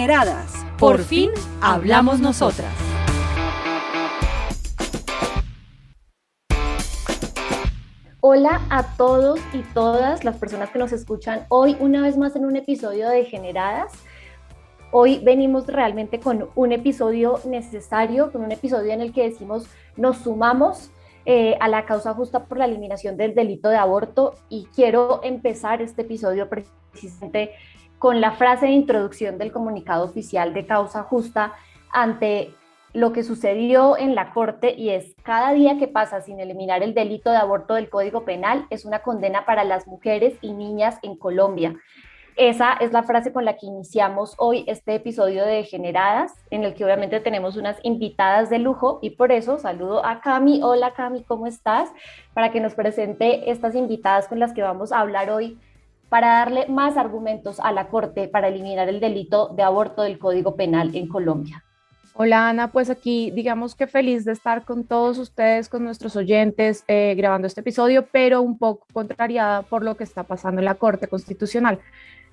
Generadas. Por fin hablamos nosotras. Hola a todos y todas las personas que nos escuchan hoy una vez más en un episodio de Generadas. Hoy venimos realmente con un episodio necesario, con un episodio en el que decimos nos sumamos a la causa justa por la eliminación del delito de aborto, y quiero empezar este episodio precisamente con la frase de introducción del comunicado oficial de Causa Justa ante lo que sucedió en la Corte, y es: cada día que pasa sin eliminar el delito de aborto del Código Penal es una condena para las mujeres y niñas en Colombia. Esa es la frase con la que iniciamos hoy este episodio de Generadas, en el que obviamente tenemos unas invitadas de lujo, y por eso saludo a Cami. Hola Cami, ¿cómo estás? Para que nos presente estas invitadas con las que vamos a hablar hoy, para darle más argumentos a la Corte para eliminar el delito de aborto del Código Penal en Colombia. Hola Ana, pues aquí digamos que feliz de estar con todos ustedes, con nuestros oyentes, grabando este episodio, pero un poco contrariada por lo que está pasando en la Corte Constitucional.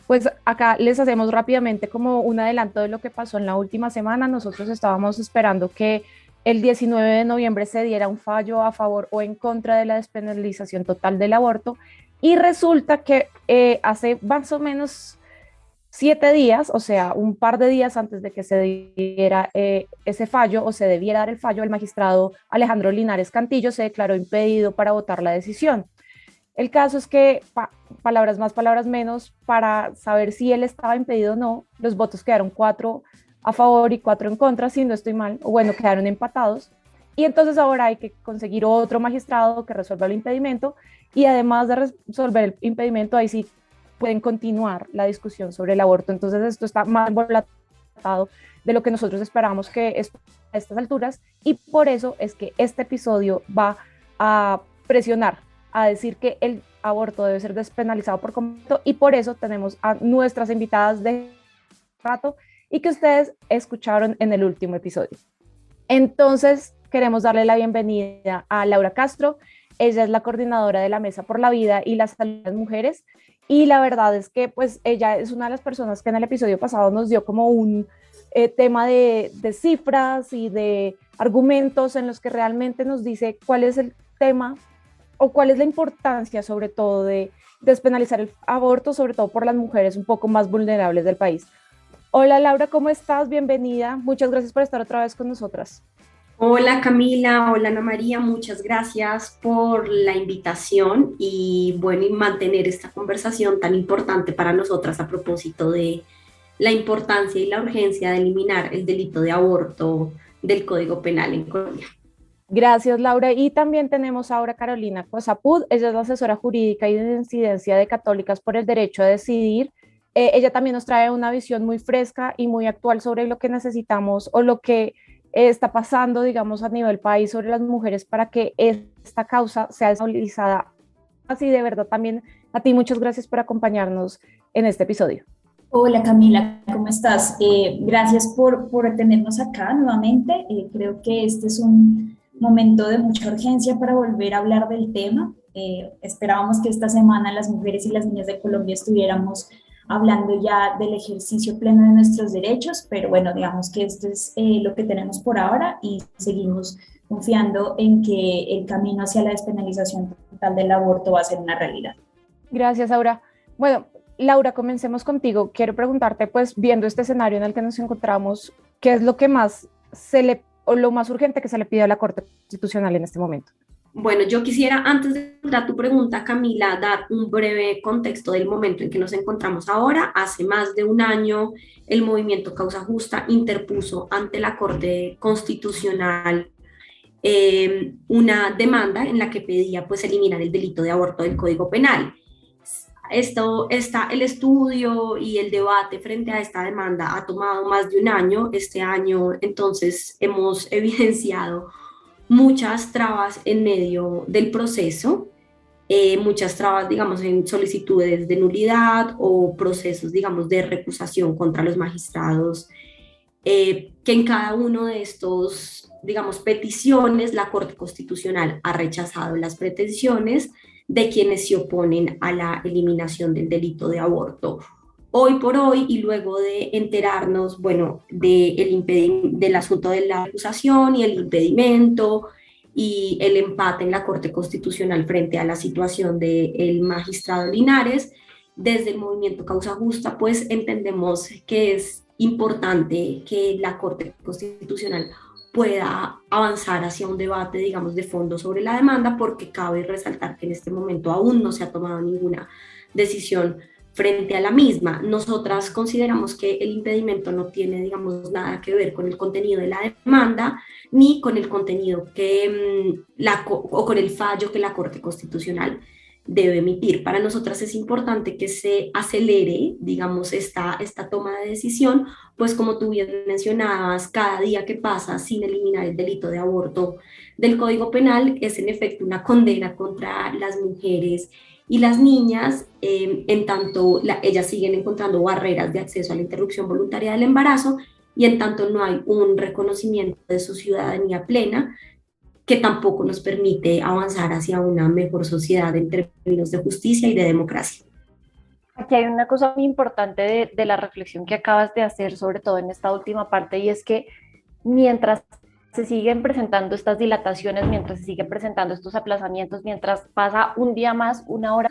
Pues acá les hacemos rápidamente como un adelanto de lo que pasó en la última semana. Nosotros estábamos esperando que el 19 de noviembre se diera un fallo a favor o en contra de la despenalización total del aborto, y resulta que hace más o menos 7 días, o sea, un par de días antes de que se diera ese fallo, o se debiera dar el fallo, el magistrado Alejandro Linares Cantillo se declaró impedido para votar la decisión. El caso es que, palabras más, palabras menos, para saber si él estaba impedido o no, los votos quedaron 4 a favor y 4 en contra, si no estoy mal, o bueno, quedaron empatados. Y entonces ahora hay que conseguir otro magistrado que resuelva el impedimento, y además de resolver el impedimento, ahí sí pueden continuar la discusión sobre el aborto. Entonces esto está más embolatado de lo que nosotros esperábamos que es a estas alturas, y por eso es que este episodio va a presionar, a decir que el aborto debe ser despenalizado por completo, y por eso tenemos a nuestras invitadas de rato y que ustedes escucharon en el último episodio. Entonces queremos darle la bienvenida a Laura Castro. Ella es la coordinadora de la Mesa por la Vida y la Salud de las Mujeres, y la verdad es que pues ella es una de las personas que en el episodio pasado nos dio como un tema de cifras y de argumentos en los que realmente nos dice cuál es el tema o cuál es la importancia sobre todo de despenalizar el aborto, sobre todo por las mujeres un poco más vulnerables del país. Hola Laura, ¿cómo estás? Bienvenida. Muchas gracias por estar otra vez con nosotras. Hola Camila, hola Ana María, muchas gracias por la invitación y bueno, y mantener esta conversación tan importante para nosotras a propósito de la importancia y la urgencia de eliminar el delito de aborto del Código Penal en Colombia. Gracias Laura, y también tenemos ahora a Carolina Cosapud. Ella es la asesora jurídica y de incidencia de Católicas por el Derecho a Decidir. Ella también nos trae una visión muy fresca y muy actual sobre lo que necesitamos o lo que está pasando, digamos, a nivel país sobre las mujeres para que esta causa sea despenalizada. Así de verdad también a ti muchas gracias por acompañarnos en este episodio. Hola Camila, ¿cómo estás? Gracias por tenernos acá nuevamente. Creo que este es un momento de mucha urgencia para volver a hablar del tema. Esperábamos que esta semana las mujeres y las niñas de Colombia estuviéramos hablando ya del ejercicio pleno de nuestros derechos, pero bueno, digamos que esto es lo que tenemos por ahora, y seguimos confiando en que el camino hacia la despenalización total del aborto va a ser una realidad. Gracias, Laura. Bueno, Laura, comencemos contigo. Quiero preguntarte, pues, viendo este escenario en el que nos encontramos, ¿qué es lo que más o lo más urgente que se le pide a la Corte Constitucional en este momento? Bueno, yo quisiera, antes de dar tu pregunta, Camila, dar un breve contexto del momento en que nos encontramos ahora. Hace más de un año, el movimiento Causa Justa interpuso ante la Corte Constitucional una demanda en la que pedía pues eliminar el delito de aborto del Código Penal. El estudio y el debate frente a esta demanda ha tomado más de un año. Este año, entonces, hemos evidenciado muchas trabas en medio del proceso, muchas trabas, digamos, en solicitudes de nulidad o procesos, digamos, de recusación contra los magistrados, que en cada uno de estos, digamos, peticiones, la Corte Constitucional ha rechazado las pretensiones de quienes se oponen a la eliminación del delito de aborto hoy por hoy y luego de enterarnos, bueno, del asunto de la acusación y el impedimento y el empate en la Corte Constitucional frente a la situación del magistrado Linares, desde el movimiento Causa Justa, pues entendemos que es importante que la Corte Constitucional pueda avanzar hacia un debate, digamos, de fondo sobre la demanda, porque cabe resaltar que en este momento aún no se ha tomado ninguna decisión frente a la misma. Nosotras consideramos que el impedimento no tiene, digamos, nada que ver con el contenido de la demanda, ni con el contenido o con el fallo que la Corte Constitucional debe emitir. Para nosotras es importante que se acelere, digamos, esta toma de decisión, pues como tú bien mencionabas, cada día que pasa sin eliminar el delito de aborto del Código Penal es en efecto una condena contra las mujeres y las niñas, en tanto ellas siguen encontrando barreras de acceso a la interrupción voluntaria del embarazo y en tanto no hay un reconocimiento de su ciudadanía plena, que tampoco nos permite avanzar hacia una mejor sociedad en términos de justicia y de democracia. Aquí hay una cosa muy importante de la reflexión que acabas de hacer, sobre todo en esta última parte, y es que mientras se siguen presentando estas dilataciones, mientras se siguen presentando estos aplazamientos, mientras pasa un día más, una hora,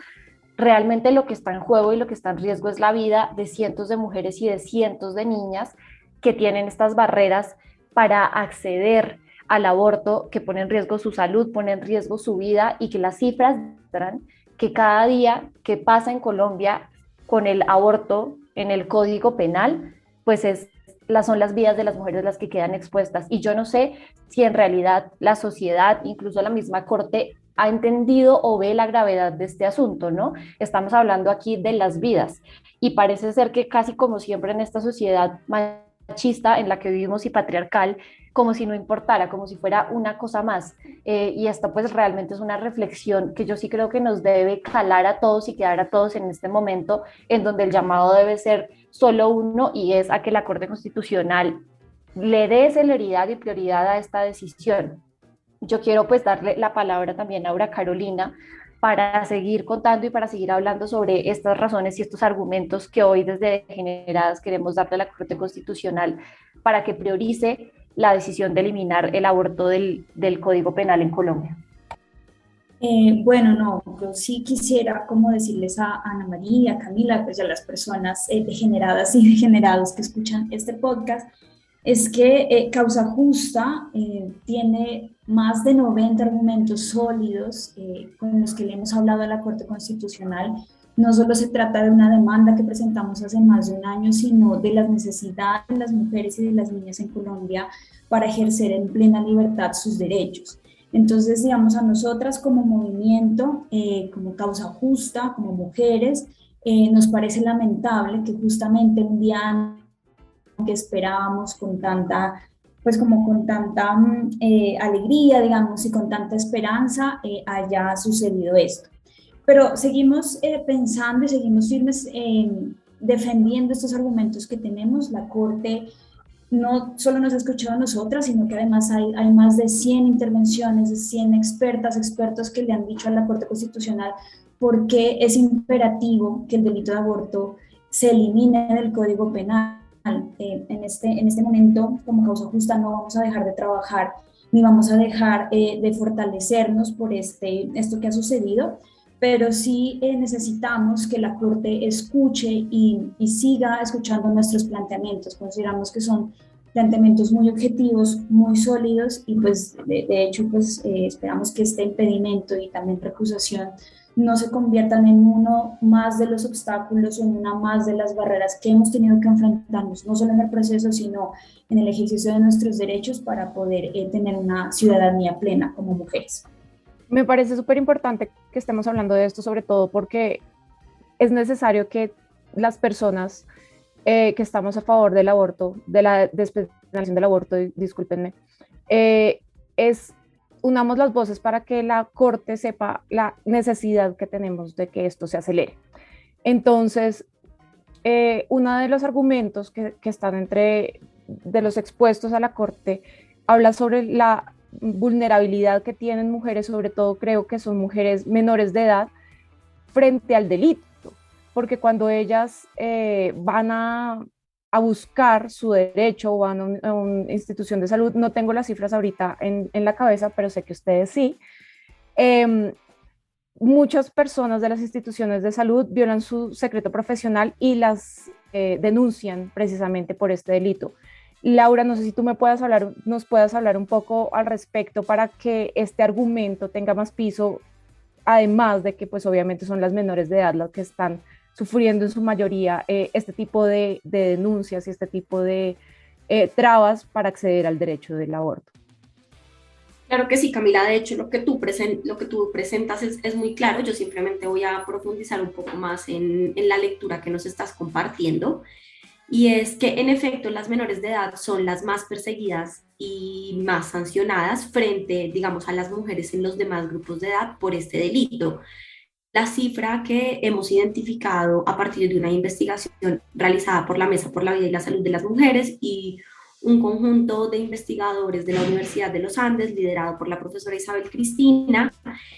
realmente lo que está en juego y lo que está en riesgo es la vida de cientos de mujeres y de cientos de niñas que tienen estas barreras para acceder al aborto, que pone en riesgo su salud, pone en riesgo su vida, y que las cifras muestran que cada día que pasa en Colombia con el aborto en el Código Penal, pues son las vidas de las mujeres las que quedan expuestas. Y yo no sé si en realidad la sociedad, incluso la misma Corte, ha entendido o ve la gravedad de este asunto, ¿no? Estamos hablando aquí de las vidas y parece ser que casi como siempre en esta sociedad machista en la que vivimos y patriarcal, como si no importara, como si fuera una cosa más. Y esto pues realmente es una reflexión que yo sí creo que nos debe calar a todos y quedar a todos en este momento, en donde el llamado debe ser solo uno, y es a que la Corte Constitucional le dé celeridad y prioridad a esta decisión. Yo quiero pues darle la palabra también a Aura Carolina para seguir contando y para seguir hablando sobre estas razones y estos argumentos que hoy desde Generadas queremos darle a la Corte Constitucional para que priorice la decisión de eliminar el aborto del Código Penal en Colombia. Bueno, no, yo sí quisiera como decirles a Ana María, a Camila, pues a las personas degeneradas y degenerados que escuchan este podcast, es que Causa Justa tiene más de 90 argumentos sólidos con los que le hemos hablado a la Corte Constitucional. No solo se trata de una demanda que presentamos hace más de un año, sino de las necesidades de las mujeres y de las niñas en Colombia para ejercer en plena libertad sus derechos. Entonces, digamos, a nosotras como movimiento, como Causa Justa, como mujeres, nos parece lamentable que justamente un día que esperábamos con tanta, pues como con tanta alegría, digamos, y con tanta esperanza, haya sucedido esto. Pero seguimos pensando y seguimos firmes defendiendo estos argumentos que tenemos. La Corte no solo nos ha escuchado a nosotras, sino que además hay más de 100 intervenciones, de 100 expertos que le han dicho a la Corte Constitucional por qué es imperativo que el delito de aborto se elimine del Código Penal. En este momento, como Causa Justa, no vamos a dejar de trabajar ni vamos a dejar de fortalecernos por esto que ha sucedido, pero sí necesitamos que la Corte escuche y siga escuchando nuestros planteamientos. Consideramos que son planteamientos muy objetivos, muy sólidos, y pues de hecho pues esperamos que este impedimento y también recusación no se conviertan en uno más de los obstáculos o en una más de las barreras que hemos tenido que enfrentarnos, no solo en el proceso, sino en el ejercicio de nuestros derechos para poder tener una ciudadanía plena como mujeres. Me parece súper importante que estemos hablando de esto, sobre todo porque es necesario que las personas que estamos a favor del aborto, de la despenalización del aborto, discúlpenme, unamos las voces para que la Corte sepa la necesidad que tenemos de que esto se acelere. Entonces, uno de los argumentos que están de los expuestos a la Corte habla sobre la vulnerabilidad que tienen mujeres, sobre todo creo que son mujeres menores de edad, frente al delito. porque cuando ellas van a buscar su derecho o van a una institución de salud, no tengo las cifras ahorita en la cabeza, pero sé que ustedes sí, muchas personas de las instituciones de salud violan su secreto profesional y las denuncian precisamente por este delito. Laura, no sé si tú nos puedas hablar un poco al respecto para que este argumento tenga más piso, además de que pues obviamente son las menores de edad las que están sufriendo en su mayoría este tipo de denuncias y este tipo de trabas para acceder al derecho del aborto. Claro que sí, Camila. De hecho, lo que tú presentas es muy claro. Yo simplemente voy a profundizar un poco más en la lectura que nos estás compartiendo. Y es que, en efecto, las menores de edad son las más perseguidas y más sancionadas frente, digamos, a las mujeres en los demás grupos de edad por este delito. La cifra que hemos identificado a partir de una investigación realizada por la Mesa por la Vida y la Salud de las Mujeres y un conjunto de investigadores de la Universidad de los Andes, liderado por la profesora Isabel Cristina,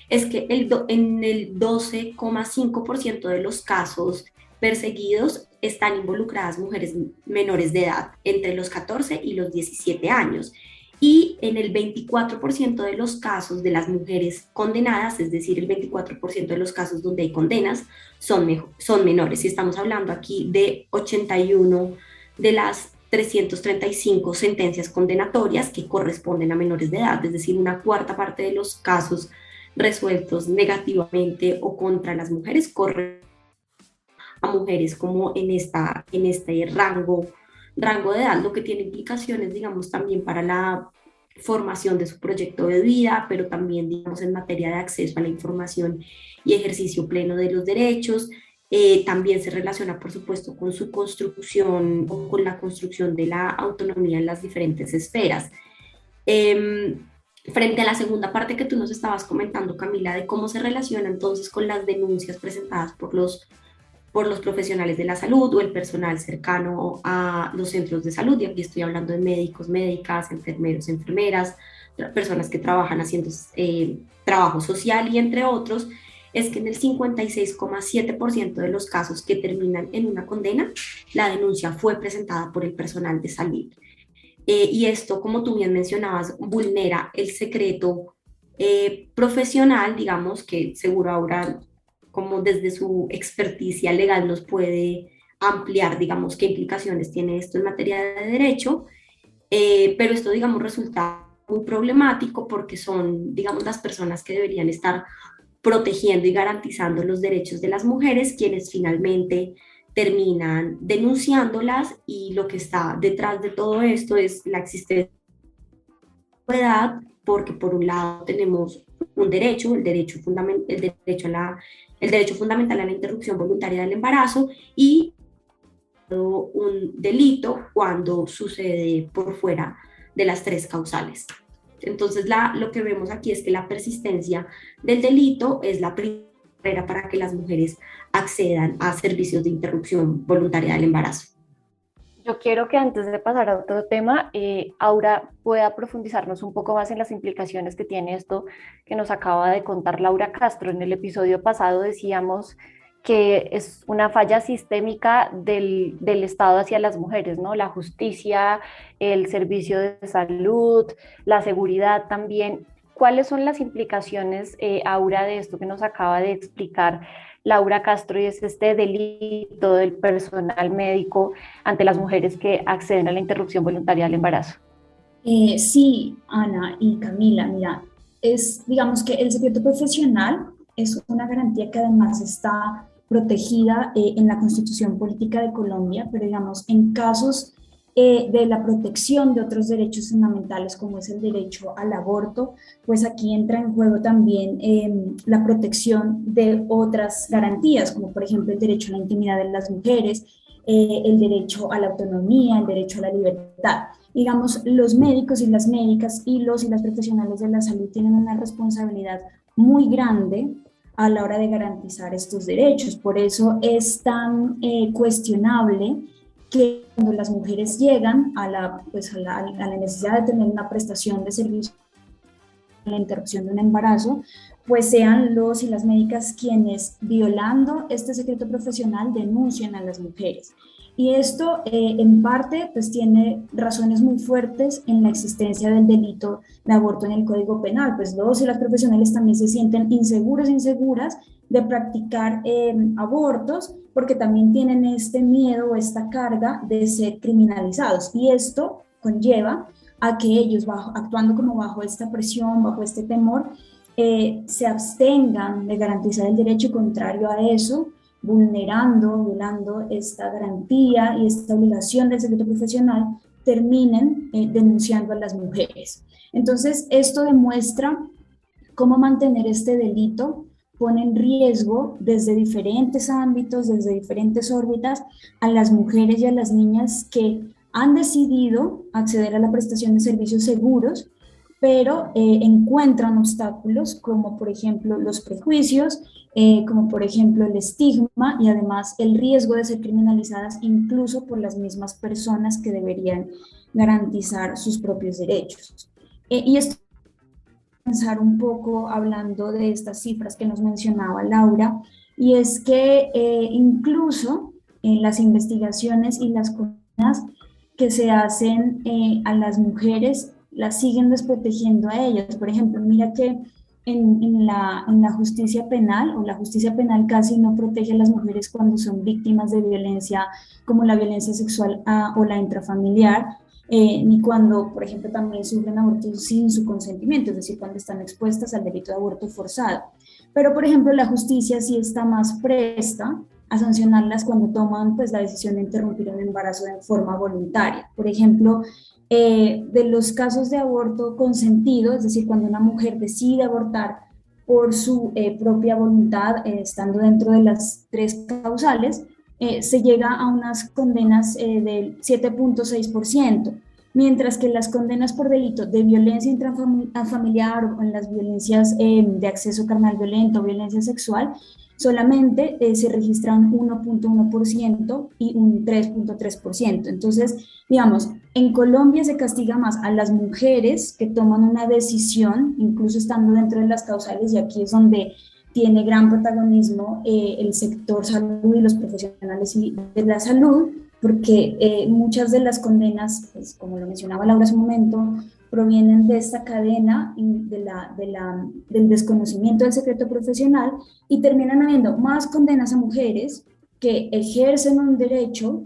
es que en el 12,5% de los casos perseguidos están involucradas mujeres menores de edad, entre los 14 y los 17 años. Y en el 24% de los casos de las mujeres condenadas, es decir, el 24% de los casos donde hay condenas, son menores. Y estamos hablando aquí de 81 de las 335 sentencias condenatorias que corresponden a menores de edad, es decir, una cuarta parte de los casos resueltos negativamente o contra las mujeres corren a mujeres como en este rango de edad, lo que tiene implicaciones, digamos, también para la formación de su proyecto de vida, pero también, digamos, en materia de acceso a la información y ejercicio pleno de los derechos. También se relaciona, por supuesto, con su construcción o con la construcción de la autonomía en las diferentes esferas. Frente a la segunda parte que tú nos estabas comentando, Camila, de cómo se relaciona entonces con las denuncias presentadas por los profesionales de la salud o el personal cercano a los centros de salud, y aquí estoy hablando de médicos, médicas, enfermeros, enfermeras, personas que trabajan haciendo trabajo social y entre otros, es que en el 56,7% de los casos que terminan en una condena, la denuncia fue presentada por el personal de salud. Y esto, como tú bien mencionabas, vulnera el secreto profesional, digamos, que seguro ahora, como desde su experticia legal, nos puede ampliar, digamos, qué implicaciones tiene esto en materia de derecho, pero esto, digamos, resulta muy problemático porque son, digamos, las personas que deberían estar protegiendo y garantizando los derechos de las mujeres quienes finalmente terminan denunciándolas, y lo que está detrás de todo esto es la existencia de edad, porque por un lado tenemos un derecho, el derecho fundamental a la interrupción voluntaria del embarazo, y un delito cuando sucede por fuera de las tres causales. Entonces, lo que vemos aquí es que la persistencia del delito es la primera para que las mujeres accedan a servicios de interrupción voluntaria del embarazo. Yo quiero que antes de pasar a otro tema, Aura pueda profundizarnos un poco más en las implicaciones que tiene esto que nos acaba de contar Laura Castro. En el episodio pasado decíamos que es una falla sistémica del Estado hacia las mujeres, ¿no? La justicia, el servicio de salud, la seguridad también. ¿Cuáles son las implicaciones, Aura, de esto que nos acaba de explicar Laura Castro, y es este delito del personal médico ante las mujeres que acceden a la interrupción voluntaria del embarazo? Sí, Ana y Camila, mira, digamos que el secreto profesional es una garantía que además está protegida en la Constitución Política de Colombia, pero digamos, en casos de la protección de otros derechos fundamentales, como es el derecho al aborto, pues aquí entra en juego también la protección de otras garantías, como por ejemplo el derecho a la intimidad de las mujeres, el derecho a la autonomía, el derecho a la libertad. Digamos, los médicos y las médicas y las profesionales de la salud tienen una responsabilidad muy grande a la hora de garantizar estos derechos. Por eso es tan cuestionable que cuando las mujeres llegan a la necesidad de tener una prestación de servicio, la interrupción de un embarazo, pues sean los y las médicas quienes, violando este secreto profesional, denuncien a las mujeres. Y esto en parte pues tiene razones muy fuertes en la existencia del delito de aborto en el Código Penal, pues los y las profesionales también se sienten inseguros e inseguras de practicar abortos porque también tienen este miedo o esta carga de ser criminalizados, y esto conlleva a que ellos, actuando como bajo esta presión, bajo este temor, se abstengan de garantizar el derecho, y contrario a eso, violando esta garantía y esta obligación del secreto profesional, terminen denunciando a las mujeres. Entonces, esto demuestra cómo mantener este delito pone en riesgo desde diferentes ámbitos, desde diferentes órbitas, a las mujeres y a las niñas que han decidido acceder a la prestación de servicios seguros, pero encuentran obstáculos como por ejemplo los prejuicios, como por ejemplo el estigma y además el riesgo de ser criminalizadas incluso por las mismas personas que deberían garantizar sus propios derechos. Y esto pensar un poco hablando de estas cifras que nos mencionaba Laura, y es que incluso en las investigaciones y las condenas que se hacen a las mujeres las siguen desprotegiendo a ellas. Por ejemplo, mira que en la justicia penal, o la justicia penal casi no protege a las mujeres cuando son víctimas de violencia como la violencia sexual o la intrafamiliar, ni cuando, por ejemplo, también sufren abortos sin su consentimiento, es decir, cuando están expuestas al delito de aborto forzado. Pero, por ejemplo, la justicia sí está más presta a sancionarlas cuando toman pues, la decisión de interrumpir un embarazo de forma voluntaria. Por ejemplo, de los casos de aborto consentido, es decir, cuando una mujer decide abortar por su propia voluntad, estando dentro de las 3 causales, se llega a unas condenas del 7.6%, mientras que las condenas por delito de violencia intrafamiliar o en las violencias de acceso carnal violento o violencia sexual, solamente se registran 1.1% y un 3.3%. Entonces, digamos, en Colombia se castiga más a las mujeres que toman una decisión, incluso estando dentro de las causales, y aquí es donde tiene gran protagonismo el sector salud y los profesionales de la salud, porque muchas de las condenas, pues, como lo mencionaba Laura hace un momento, provienen de esta cadena del desconocimiento del secreto profesional, y terminan habiendo más condenas a mujeres que ejercen un derecho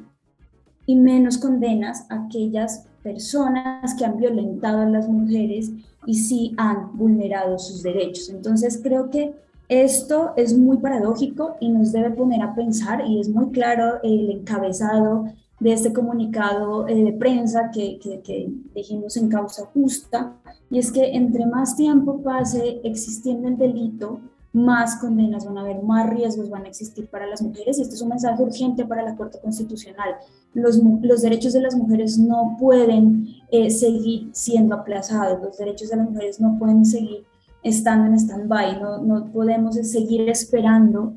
y menos condenas a aquellas personas que han violentado a las mujeres y sí han vulnerado sus derechos. Entonces creo que esto es muy paradójico y nos debe poner a pensar, y es muy claro el encabezado de este comunicado de prensa que dijimos en Causa Justa, y es que entre más tiempo pase existiendo el delito, más condenas van a haber, más riesgos van a existir para las mujeres, y este es un mensaje urgente para la Corte Constitucional. Los derechos de las mujeres no pueden seguir siendo aplazados, los derechos de las mujeres no pueden seguir estando en stand-by, no podemos seguir esperando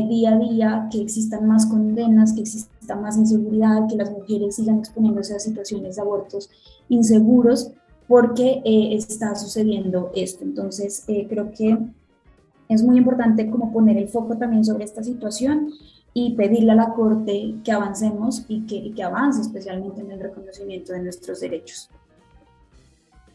día a día que existan más condenas, que exista más inseguridad, que las mujeres sigan exponiéndose a situaciones de abortos inseguros, porque está sucediendo esto. Entonces, creo que es muy importante como poner el foco también sobre esta situación y pedirle a la Corte que avancemos y que avance especialmente en el reconocimiento de nuestros derechos.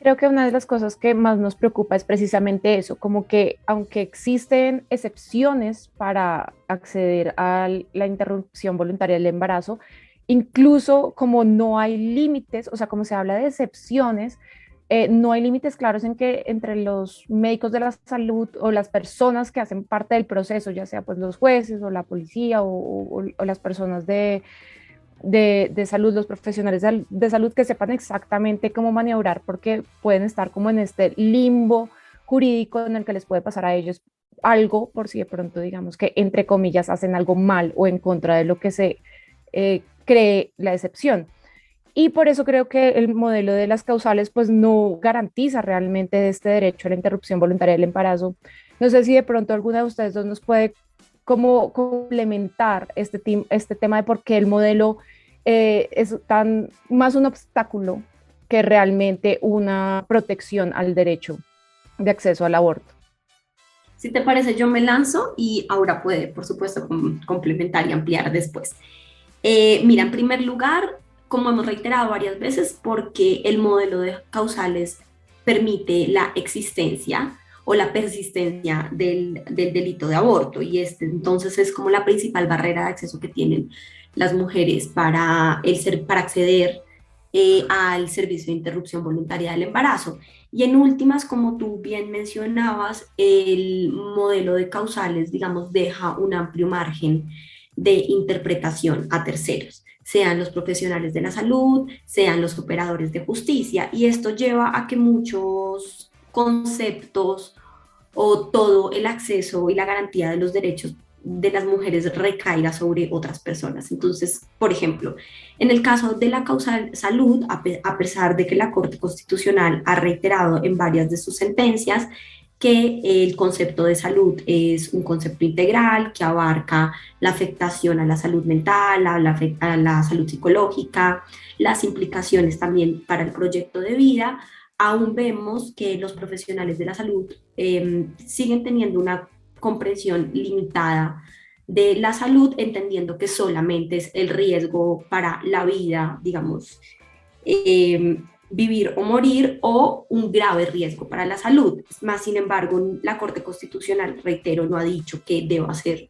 Creo que una de las cosas que más nos preocupa es precisamente eso, como que aunque existen excepciones para acceder a la interrupción voluntaria del embarazo, incluso como no hay límites, o sea, como se habla de excepciones, no hay límites claros en que entre los médicos de la salud o las personas que hacen parte del proceso, ya sea pues los jueces o la policía o las personas de salud, los profesionales de salud, que sepan exactamente cómo maniobrar, porque pueden estar como en este limbo jurídico en el que les puede pasar a ellos algo por si de pronto, digamos que entre comillas hacen algo mal o en contra de lo que se cree la excepción. Y por eso creo que el modelo de las causales pues no garantiza realmente este derecho a la interrupción voluntaria del embarazo. No sé si de pronto alguna de ustedes dos nos puede como complementar este tema de por qué el modelo es más un obstáculo que realmente una protección al derecho de acceso al aborto. Si te parece, yo me lanzo y Aura puede, por supuesto, complementar y ampliar después. Mira, en primer lugar, como hemos reiterado varias veces, porque el modelo de causales permite la existencia o la persistencia del delito de aborto, y este entonces es como la principal barrera de acceso que tienen las mujeres para acceder al servicio de interrupción voluntaria del embarazo. Y en últimas, como tú bien mencionabas, el modelo de causales, digamos, deja un amplio margen de interpretación a terceros, sean los profesionales de la salud, sean los operadores de justicia, y esto lleva a que muchos conceptos o todo el acceso y la garantía de los derechos de las mujeres recaiga sobre otras personas. Entonces, por ejemplo, en el caso de la causal salud, a pesar de que la Corte Constitucional ha reiterado en varias de sus sentencias que el concepto de salud es un concepto integral que abarca la afectación a la salud mental, a la salud psicológica, las implicaciones también para el proyecto de vida, aún vemos que los profesionales de la salud siguen teniendo una comprensión limitada de la salud, entendiendo que solamente es el riesgo para la vida, digamos, vivir o morir, o un grave riesgo para la salud. Más sin embargo, la Corte Constitucional, reitero, no ha dicho que deba ser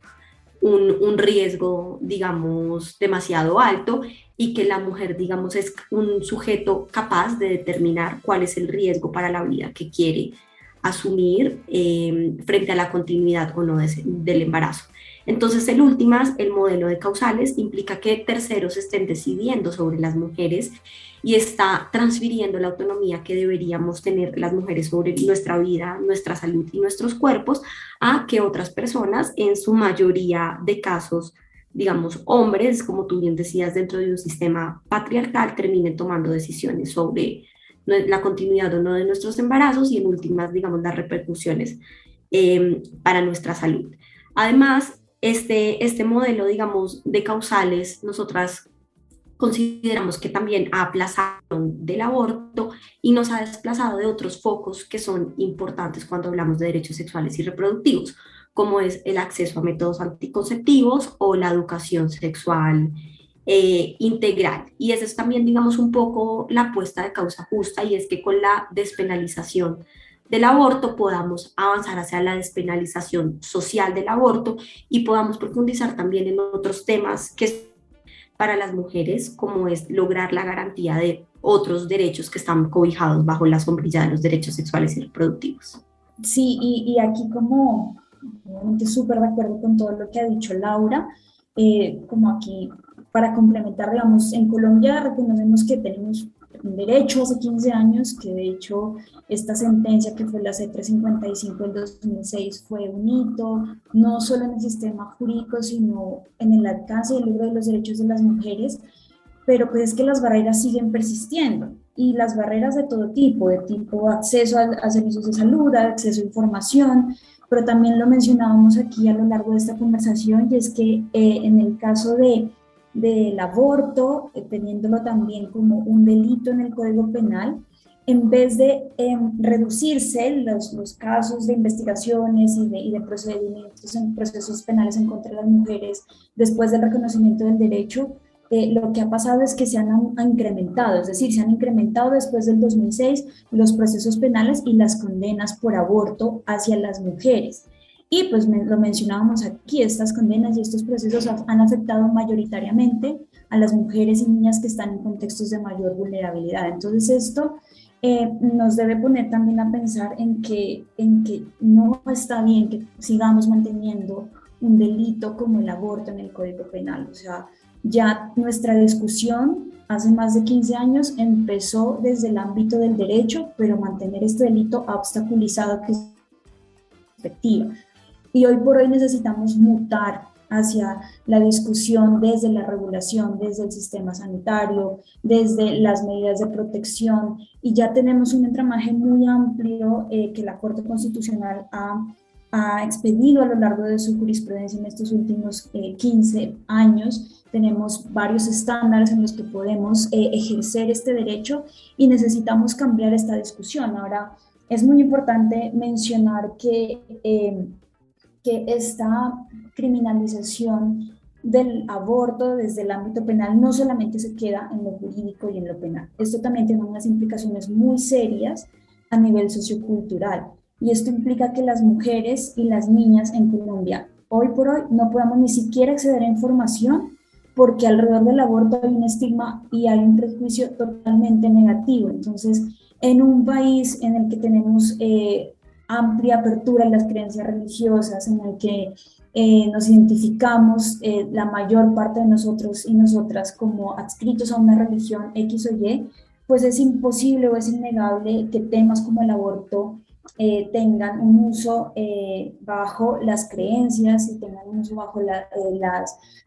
un riesgo, digamos, demasiado alto, y que la mujer, digamos, es un sujeto capaz de determinar cuál es el riesgo para la vida que quiere asumir frente a la continuidad o no del embarazo. Entonces, en últimas, el modelo de causales implica que terceros estén decidiendo sobre las mujeres y está transfiriendo la autonomía que deberíamos tener las mujeres sobre nuestra vida, nuestra salud y nuestros cuerpos a que otras personas, en su mayoría de casos, digamos, hombres, como tú bien decías, dentro de un sistema patriarcal, terminen tomando decisiones sobre la continuidad o no de nuestros embarazos y en últimas, digamos, las repercusiones para nuestra salud. Además, este modelo, digamos, de causales, nosotras consideramos que también ha aplazado del aborto y nos ha desplazado de otros focos que son importantes cuando hablamos de derechos sexuales y reproductivos, como es el acceso a métodos anticonceptivos o la educación sexual integral. Y esa es también, digamos, un poco la apuesta de Causa Justa, y es que con la despenalización del aborto podamos avanzar hacia la despenalización social del aborto y podamos profundizar también en otros temas que para las mujeres, como es lograr la garantía de otros derechos que están cobijados bajo la sombrilla de los derechos sexuales y reproductivos. Sí, y aquí como, obviamente súper de acuerdo con todo lo que ha dicho Laura, como aquí para complementar, digamos, en Colombia reconocemos que tenemos un derecho hace 15 años, que de hecho esta sentencia que fue la C355 del 2006 fue un hito, no solo en el sistema jurídico, sino en el alcance y el logro de los derechos de las mujeres, pero pues es que las barreras siguen persistiendo, y las barreras de todo tipo, de tipo acceso a servicios de salud, acceso a información, pero también lo mencionábamos aquí a lo largo de esta conversación, y es que en el caso del aborto, teniéndolo también como un delito en el Código Penal, en vez de reducirse los casos de investigaciones y de procedimientos en procesos penales en contra de las mujeres después del reconocimiento del derecho, lo que ha pasado es que se han incrementado, es decir, se han incrementado después del 2006 los procesos penales y las condenas por aborto hacia las mujeres. Y pues lo mencionábamos aquí, estas condenas y estos procesos han afectado mayoritariamente a las mujeres y niñas que están en contextos de mayor vulnerabilidad. Entonces esto nos debe poner también a pensar en que no está bien que sigamos manteniendo un delito como el aborto en el Código Penal. O sea, ya nuestra discusión hace más de 15 años empezó desde el ámbito del derecho, pero mantener este delito ha obstaculizado que es perspectiva. Y hoy por hoy necesitamos mutar hacia la discusión desde la regulación, desde el sistema sanitario, desde las medidas de protección, y ya tenemos un entramaje muy amplio que la Corte Constitucional ha expedido a lo largo de su jurisprudencia en estos últimos 15 años. Tenemos varios estándares en los que podemos ejercer este derecho y necesitamos cambiar esta discusión. Ahora, es muy importante mencionar que esta criminalización del aborto desde el ámbito penal no solamente se queda en lo jurídico y en lo penal. Esto también tiene unas implicaciones muy serias a nivel sociocultural. Y esto implica que las mujeres y las niñas en Colombia, hoy por hoy, no podamos ni siquiera acceder a información porque alrededor del aborto hay un estigma y hay un prejuicio totalmente negativo. Entonces, en un país en el que tenemos amplia apertura en las creencias religiosas, en el que nos identificamos la mayor parte de nosotros y nosotras como adscritos a una religión X o Y, pues es imposible o es innegable que temas como el aborto tengan un uso bajo las creencias y tengan un uso bajo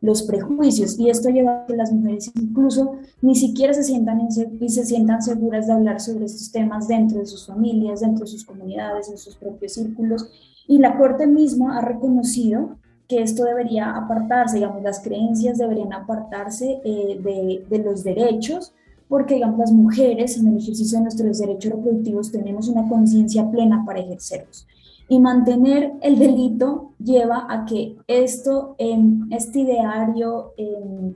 los prejuicios. Y esto lleva a que las mujeres incluso ni siquiera se sientan seguras de hablar sobre estos temas dentro de sus familias, dentro de sus comunidades, en sus propios círculos. Y la Corte misma ha reconocido que esto debería apartarse, digamos, las creencias deberían apartarse de los derechos, porque, digamos, las mujeres en el ejercicio de nuestros derechos reproductivos tenemos una conciencia plena para ejercerlos. Y mantener el delito lleva a que este ideario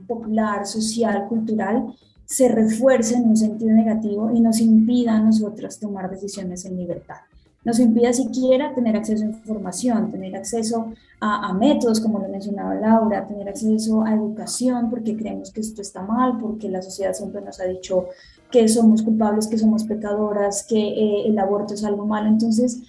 popular, social, cultural, se refuerce en un sentido negativo y nos impida a nosotras tomar decisiones en libertad. Nos impida siquiera tener acceso a información, tener acceso a métodos, como lo mencionaba Laura, tener acceso a educación, porque creemos que esto está mal, porque la sociedad siempre nos ha dicho que somos culpables, que somos pecadoras, que el aborto es algo malo. Entonces,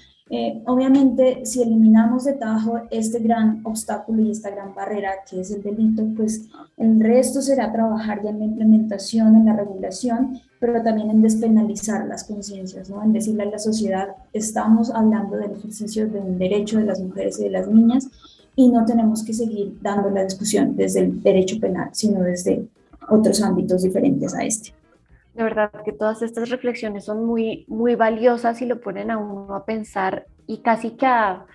obviamente, si eliminamos de tajo este gran obstáculo y esta gran barrera que es el delito, pues el resto será trabajar ya en la implementación, en la regulación, pero también en despenalizar las conciencias, ¿no? En decirle a la sociedad, estamos hablando del ejercicio de un derecho de las mujeres y de las niñas y no tenemos que seguir dando la discusión desde el derecho penal, sino desde otros ámbitos diferentes a este. De verdad que todas estas reflexiones son muy, muy valiosas y lo ponen a uno a pensar y casi que a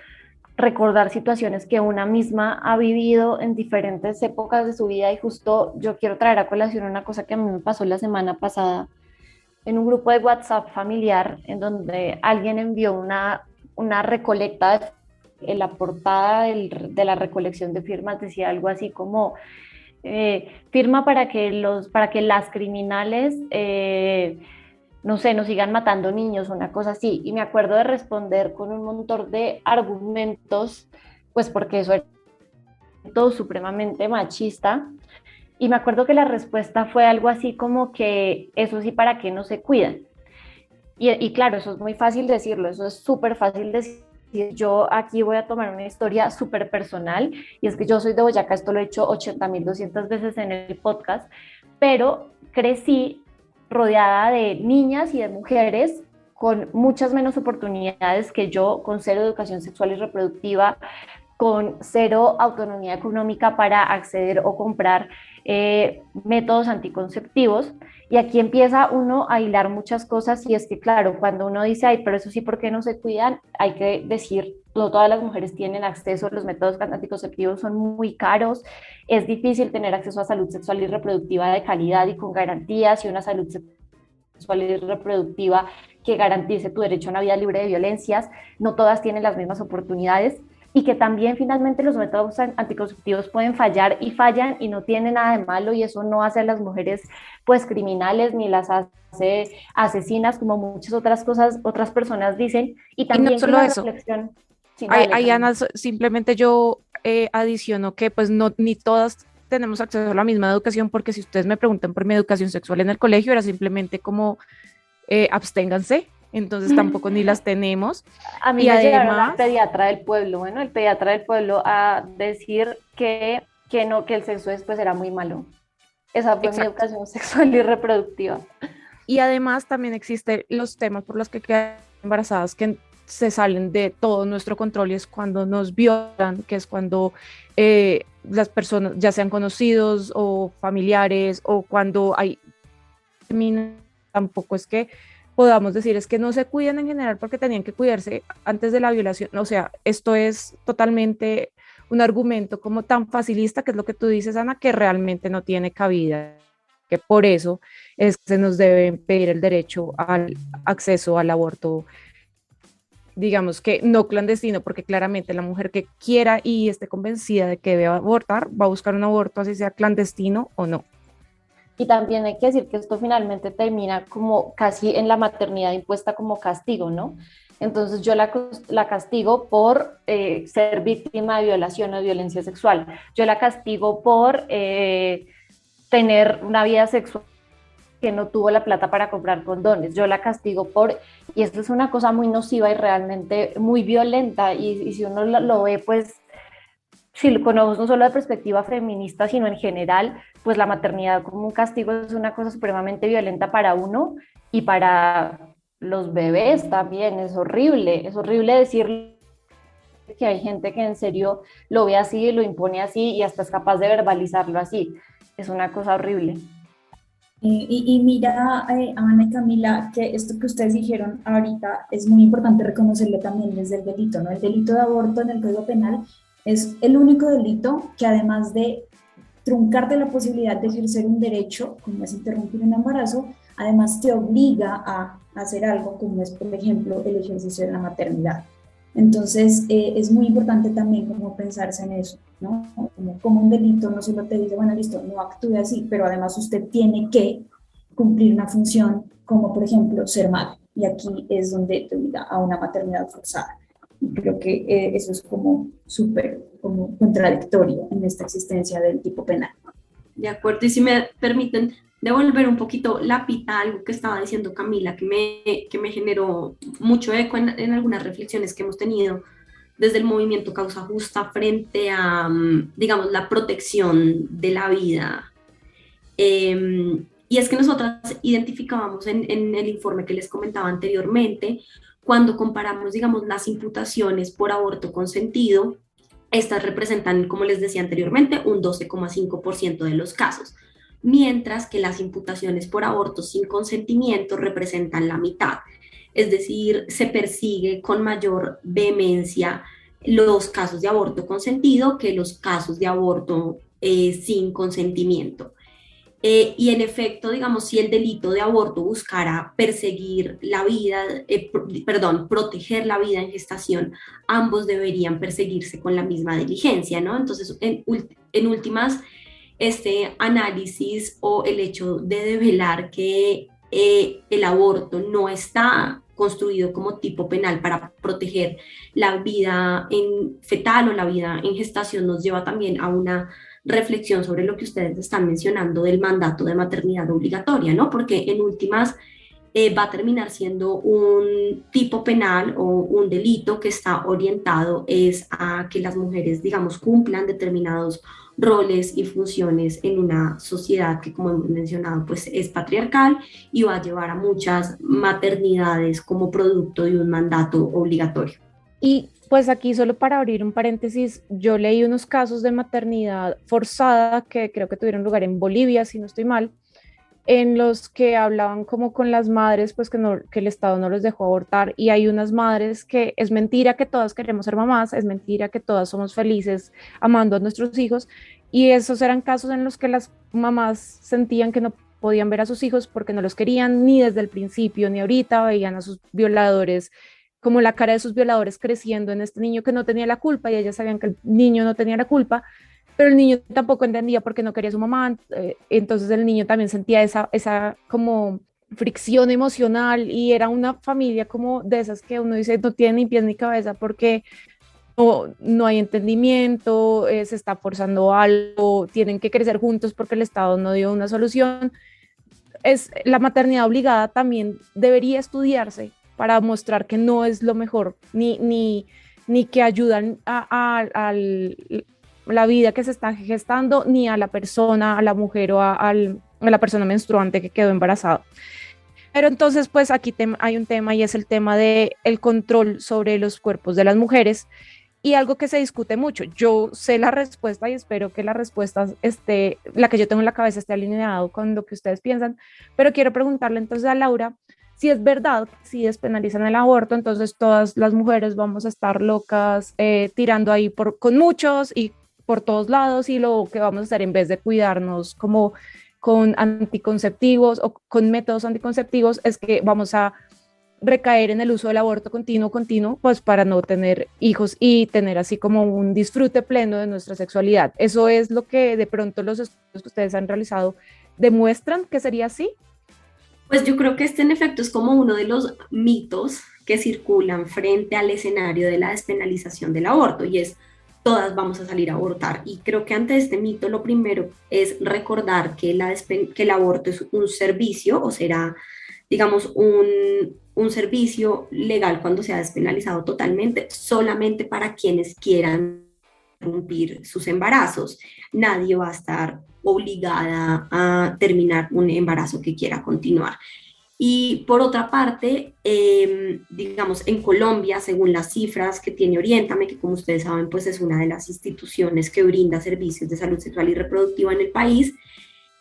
recordar situaciones que una misma ha vivido en diferentes épocas de su vida. Y justo yo quiero traer a colación una cosa que a mí me pasó la semana pasada en un grupo de WhatsApp familiar, en donde alguien envió una recolecta, en la portada de la recolección de firmas decía algo así como firma para que las criminales no sé, nos sigan matando niños, una cosa así. Y me acuerdo de responder con un montón de argumentos, pues porque eso era todo supremamente machista. Y me acuerdo que la respuesta fue algo así como que eso sí, ¿para qué no se cuidan? Y claro, eso es muy fácil decirlo, eso es súper fácil decir. Yo aquí voy a tomar una historia súper personal, y es que yo soy de Boyacá, esto lo he hecho 80.200 veces en el podcast, pero crecí rodeada de niñas y de mujeres con muchas menos oportunidades que yo, con cero educación sexual y reproductiva, con cero autonomía económica para acceder o comprar métodos anticonceptivos. Y aquí empieza uno a hilar muchas cosas, y es que claro, cuando uno dice, ay, pero eso sí, ¿por qué no se cuidan? Hay que decir, no todas las mujeres tienen acceso, los métodos anticonceptivos son muy caros, es difícil tener acceso a salud sexual y reproductiva de calidad y con garantías, y una salud sexual y reproductiva que garantice tu derecho a una vida libre de violencias. No todas tienen las mismas oportunidades, y que también finalmente los métodos anticonceptivos pueden fallar y fallan y no tiene nada de malo, y eso no hace a las mujeres pues criminales ni las hace asesinas como muchas otras cosas, otras personas dicen. Y también no solo eso. Reflexión. Sí, Ahí, Ana, simplemente yo adiciono que pues no, ni todas tenemos acceso a la misma educación, porque si ustedes me preguntan por mi educación sexual en el colegio era simplemente como absténganse. Entonces tampoco ni las tenemos. A mí me llegaron al pediatra del pueblo, bueno, el pediatra del pueblo a decir que no, que el sexo después era muy malo. Esa fue mi educación sexual y reproductiva. Y además también existen los temas por los que quedan embarazadas que se salen de todo nuestro control, y es cuando nos violan, que es cuando las personas, ya sean conocidos o familiares, o cuando hay... Tampoco es que podamos decir es que no se cuidan en general porque tenían que cuidarse antes de la violación. O sea, esto es totalmente un argumento como tan facilista, que es lo que tú dices, Ana, que realmente no tiene cabida, que por eso es que se nos debe pedir el derecho al acceso al aborto digamos que no clandestino, porque claramente la mujer que quiera y esté convencida de que debe abortar, va a buscar un aborto, así sea clandestino o no. Y también hay que decir que esto finalmente termina como casi en la maternidad impuesta como castigo, ¿no? Entonces yo la castigo por ser víctima de violación o de violencia sexual. Yo la castigo por tener una vida sexual que no tuvo la plata para comprar condones. Yo la castigo por, y esto es una cosa muy nociva y realmente muy violenta, y si uno lo ve, pues, si con ojos no solo de perspectiva feminista, sino en general, pues la maternidad como un castigo es una cosa supremamente violenta para uno y para los bebés también. Es horrible decir que hay gente que en serio lo ve así, lo impone así y hasta es capaz de verbalizarlo así. Es una cosa horrible. Y mira, Ana y Camila, que esto que ustedes dijeron ahorita es muy importante reconocerlo también desde el delito, ¿no? El delito de aborto en el Código Penal es el único delito que, además de truncarte la posibilidad de ejercer un derecho, como es interrumpir un embarazo, además te obliga a hacer algo como es, por ejemplo, el ejercicio de la maternidad. Entonces, es muy importante también como pensarse en eso, ¿no? Como un delito no solo te dice, bueno, listo, no actúe así, pero además usted tiene que cumplir una función como, por ejemplo, ser madre. Y aquí es donde te obliga a una maternidad forzada. Y creo que eso es como súper como contradictorio en esta existencia del tipo penal. De acuerdo, y si me permiten devolver un poquito la pita a algo que estaba diciendo Camila, que me generó mucho eco en algunas reflexiones que hemos tenido desde el movimiento Causa Justa frente a, digamos, la protección de la vida. Y es que nosotras identificábamos en el informe que les comentaba anteriormente, cuando comparamos, digamos, las imputaciones por aborto consentido, estas representan, como les decía anteriormente, un 12,5% de los casos, mientras que las imputaciones por aborto sin consentimiento representan la mitad. Es decir, se persigue con mayor vehemencia los casos de aborto consentido que los casos de aborto sin consentimiento. Y en efecto, digamos, si el delito de aborto buscara perseguir la vida, proteger la vida en gestación, ambos deberían perseguirse con la misma diligencia, ¿no? Entonces, en últimas, este análisis o el hecho de develar que el aborto no está construido como tipo penal para proteger la vida en fetal o la vida en gestación nos lleva también a una reflexión sobre lo que ustedes están mencionando del mandato de maternidad obligatoria, ¿no? Porque en últimas va a terminar siendo un tipo penal o un delito que está orientado es a que las mujeres, digamos, cumplan determinados roles y funciones en una sociedad que, como hemos mencionado, pues es patriarcal y va a llevar a muchas maternidades como producto de un mandato obligatorio. Y pues aquí solo para abrir un paréntesis, yo leí unos casos de maternidad forzada que creo que tuvieron lugar en Bolivia, si no estoy mal, en los que hablaban como con las madres, pues que el Estado no los dejó abortar, y hay unas madres que es mentira que todas queremos ser mamás, es mentira que todas somos felices amando a nuestros hijos, y esos eran casos en los que las mamás sentían que no podían ver a sus hijos porque no los querían ni desde el principio ni ahorita, veían a sus violadores como la cara de sus violadores creciendo en este niño que no tenía la culpa, y ellas sabían que el niño no tenía la culpa, pero el niño tampoco entendía por qué no quería a su mamá, entonces el niño también sentía esa como fricción emocional, y era una familia como de esas que uno dice no tiene ni pies ni cabeza porque no hay entendimiento, se está forzando algo, tienen que crecer juntos porque el Estado no dio una solución. La maternidad obligada también debería estudiarse para mostrar que no es lo mejor, ni que ayudan a la vida que se está gestando, ni a la persona, a la mujer o a la persona menstruante que quedó embarazada. Pero entonces, pues aquí hay un tema, y es el tema del control sobre los cuerpos de las mujeres, y algo que se discute mucho. Yo sé la respuesta y espero que la respuesta la que yo tengo en la cabeza esté alineado con lo que ustedes piensan, pero quiero preguntarle entonces a Laura, si es verdad, si despenalizan el aborto, entonces todas las mujeres vamos a estar locas tirando ahí con muchos y por todos lados, y lo que vamos a hacer en vez de cuidarnos como con anticonceptivos o con métodos anticonceptivos es que vamos a recaer en el uso del aborto continuo, pues para no tener hijos y tener así como un disfrute pleno de nuestra sexualidad. ¿Eso es lo que de pronto los estudios que ustedes han realizado demuestran que sería así? Pues yo creo que este en efecto es como uno de los mitos que circulan frente al escenario de la despenalización del aborto, y es: todas vamos a salir a abortar. Y creo que ante este mito lo primero es recordar que, que el aborto es un servicio, o será, digamos, un servicio legal cuando sea despenalizado totalmente, solamente para quienes quieran interrumpir sus embarazos. Nadie va a estar obligada a terminar un embarazo que quiera continuar. Y por otra parte, digamos, en Colombia, según las cifras que tiene Oriéntame, que como ustedes saben, pues es una de las instituciones que brinda servicios de salud sexual y reproductiva en el país,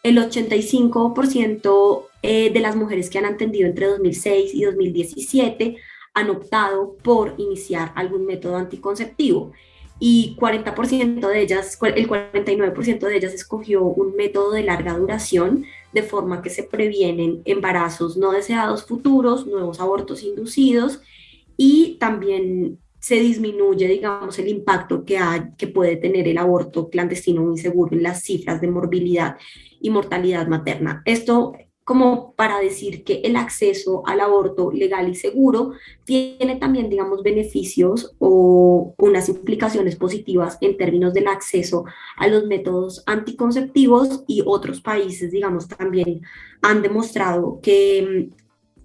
el 85% de las mujeres que han atendido entre 2006 y 2017 han optado por iniciar algún método anticonceptivo, y 40% de ellas, el 49% de ellas escogió un método de larga duración, de forma que se previenen embarazos no deseados futuros, nuevos abortos inducidos, y también se disminuye, digamos, el impacto que puede tener el aborto clandestino o inseguro en las cifras de morbilidad y mortalidad materna. Esto como para decir que el acceso al aborto legal y seguro tiene también, digamos, beneficios o unas implicaciones positivas en términos del acceso a los métodos anticonceptivos, y otros países, digamos, también han demostrado que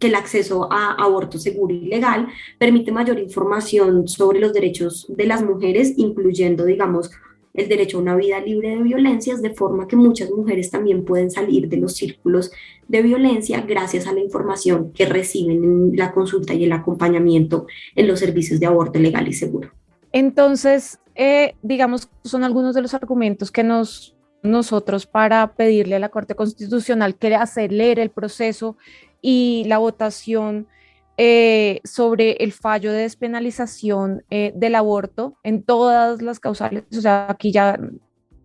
el acceso a aborto seguro y legal permite mayor información sobre los derechos de las mujeres, incluyendo, digamos, el derecho a una vida libre de violencias, de forma que muchas mujeres también pueden salir de los círculos de violencia gracias a la información que reciben en la consulta y el acompañamiento en los servicios de aborto legal y seguro. Entonces, digamos, son algunos de los argumentos que nosotros para pedirle a la Corte Constitucional que acelere el proceso y la votación sobre el fallo de despenalización del aborto en todas las causales, o sea, aquí ya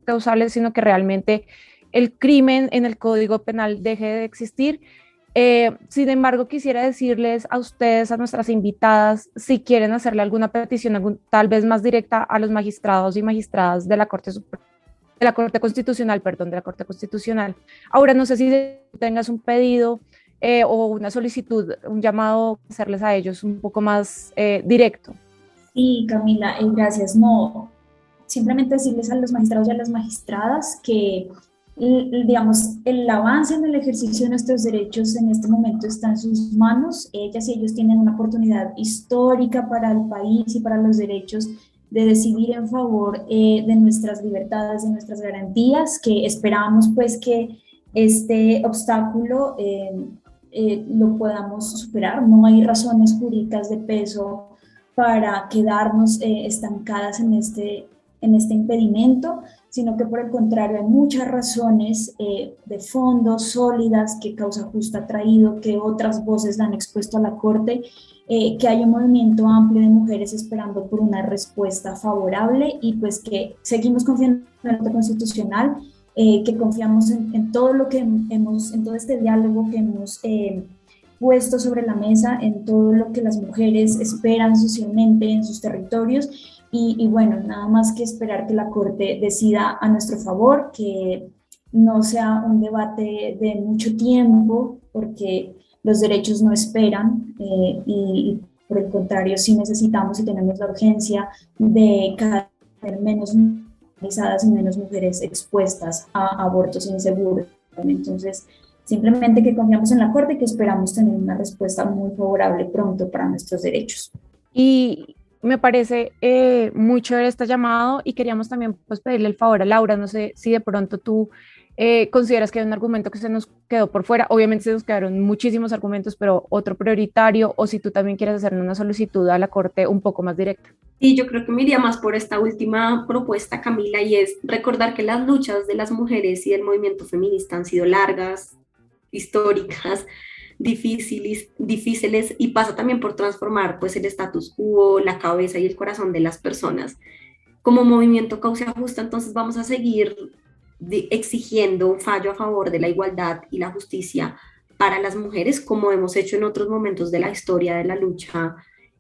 causales, sino que realmente el crimen en el Código Penal deje de existir. Sin embargo, quisiera decirles a ustedes, a nuestras invitadas, si quieren hacerle alguna petición, tal vez más directa a los magistrados y magistradas de la Corte Constitucional, perdón, de la Corte Constitucional. Ahora, no sé si tengas un pedido o una solicitud, un llamado, hacerles a ellos un poco más directo. Sí, Camila, gracias. No, simplemente decirles a los magistrados y a las magistradas que, digamos, el avance en el ejercicio de nuestros derechos en este momento está en sus manos. Ellas y ellos tienen una oportunidad histórica para el país y para los derechos de decidir en favor de nuestras libertades, de nuestras garantías, que esperamos pues que este obstáculo lo podamos superar. No hay razones jurídicas de peso para quedarnos estancadas en este impedimento, sino que por el contrario hay muchas razones de fondo sólidas que Causa Justa ha traído, que otras voces han expuesto a la Corte, que hay un movimiento amplio de mujeres esperando por una respuesta favorable, y pues que seguimos confiando en la Corte Constitucional, que confiamos en todo lo que en todo este diálogo que hemos puesto sobre la mesa, en todo lo que las mujeres esperan socialmente en sus territorios, y bueno, nada más que esperar que la Corte decida a nuestro favor, que no sea un debate de mucho tiempo, porque los derechos no esperan, y por el contrario, sí necesitamos y tenemos la urgencia de cada vez menos y menos mujeres expuestas a abortos inseguros. Entonces, simplemente que confiamos en la Corte y que esperamos tener una respuesta muy favorable pronto para nuestros derechos. Y me parece muy chévere este llamado, y queríamos también pues pedirle el favor a Laura, no sé si de pronto tú consideras que hay un argumento que se nos quedó por fuera. Obviamente se nos quedaron muchísimos argumentos, pero otro prioritario, o si tú también quieres hacerle una solicitud a la Corte un poco más directa. Sí, yo creo que me iría más por esta última propuesta, Camila, y es recordar que las luchas de las mujeres y del movimiento feminista han sido largas, históricas, difíciles, y pasa también por transformar pues el status quo, la cabeza y el corazón de las personas. Como movimiento Causa Justa, entonces vamos a seguir exigiendo un fallo a favor de la igualdad y la justicia para las mujeres, como hemos hecho en otros momentos de la historia de la lucha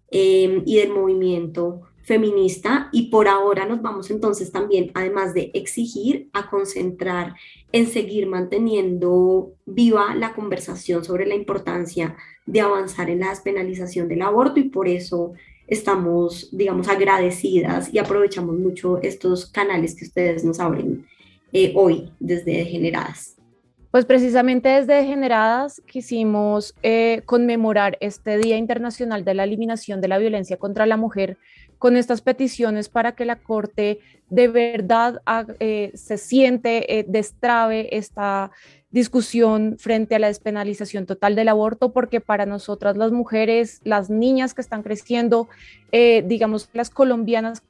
y del movimiento feminista. Y por ahora nos vamos entonces también, además de exigir, a concentrar en seguir manteniendo viva la conversación sobre la importancia de avanzar en la despenalización del aborto, y por eso estamos, digamos, agradecidas y aprovechamos mucho estos canales que ustedes nos abren hoy desde Degeneradas. Pues precisamente desde Degeneradas quisimos conmemorar este Día Internacional de la Eliminación de la Violencia contra la Mujer con estas peticiones para que la Corte de verdad se siente, destrabe esta discusión frente a la despenalización total del aborto, porque para nosotras las mujeres, las niñas que están creciendo, digamos las colombianas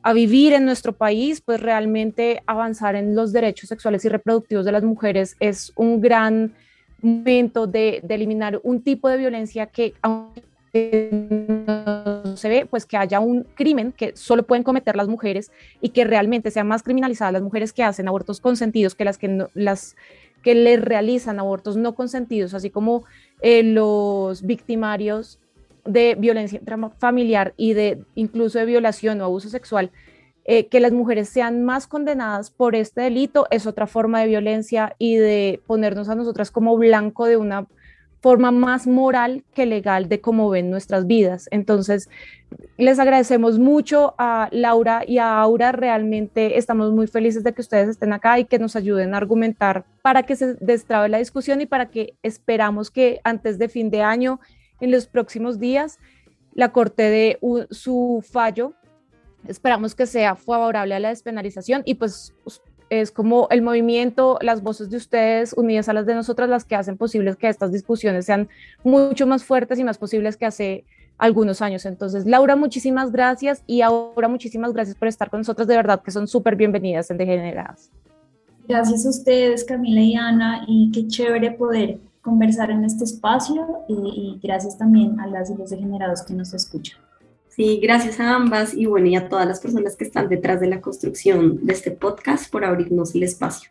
a vivir en nuestro país, pues realmente avanzar en los derechos sexuales y reproductivos de las mujeres es un gran momento de eliminar un tipo de violencia que, aunque no se ve, pues que haya un crimen que solo pueden cometer las mujeres y que realmente sean más criminalizadas las mujeres que hacen abortos consentidos que las que les realizan abortos no consentidos, así como los victimarios de violencia intrafamiliar y incluso de violación o abuso sexual. Que las mujeres sean más condenadas por este delito es otra forma de violencia y de ponernos a nosotras como blanco de una forma más moral que legal de cómo ven nuestras vidas. Entonces, les agradecemos mucho a Laura y a Aura. Realmente estamos muy felices de que ustedes estén acá y que nos ayuden a argumentar para que se destrabe la discusión y para que esperamos que antes de fin de año, en los próximos días, la Corte dé su fallo. Esperamos que sea favorable a la despenalización y pues es como el movimiento, las voces de ustedes unidas a las de nosotras las que hacen posible que estas discusiones sean mucho más fuertes y más posibles que hace algunos años. Entonces, Laura, muchísimas gracias, y Aura, muchísimas gracias por estar con nosotras, de verdad que son súper bienvenidas en Degeneradas. Gracias a ustedes, Camila y Ana, y qué chévere poder conversar en este espacio, y gracias también a las y los degenerados que nos escuchan. Sí, gracias a ambas y bueno, y a todas las personas que están detrás de la construcción de este podcast por abrirnos el espacio.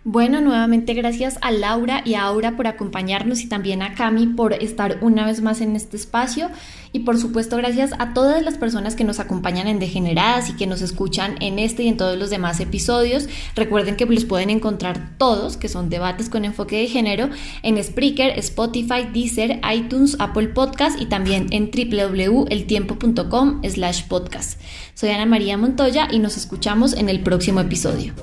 Bueno, nuevamente gracias a Laura y a Aura por acompañarnos y también a Cami por estar una vez más en este espacio, y por supuesto gracias a todas las personas que nos acompañan en Degeneradas y que nos escuchan en este y en todos los demás episodios. Recuerden que los pueden encontrar todos, que son debates con enfoque de género, en Spreaker, Spotify, Deezer, iTunes, Apple Podcast y también en www.eltiempo.com/podcast. Soy Ana María Montoya y nos escuchamos en el próximo episodio.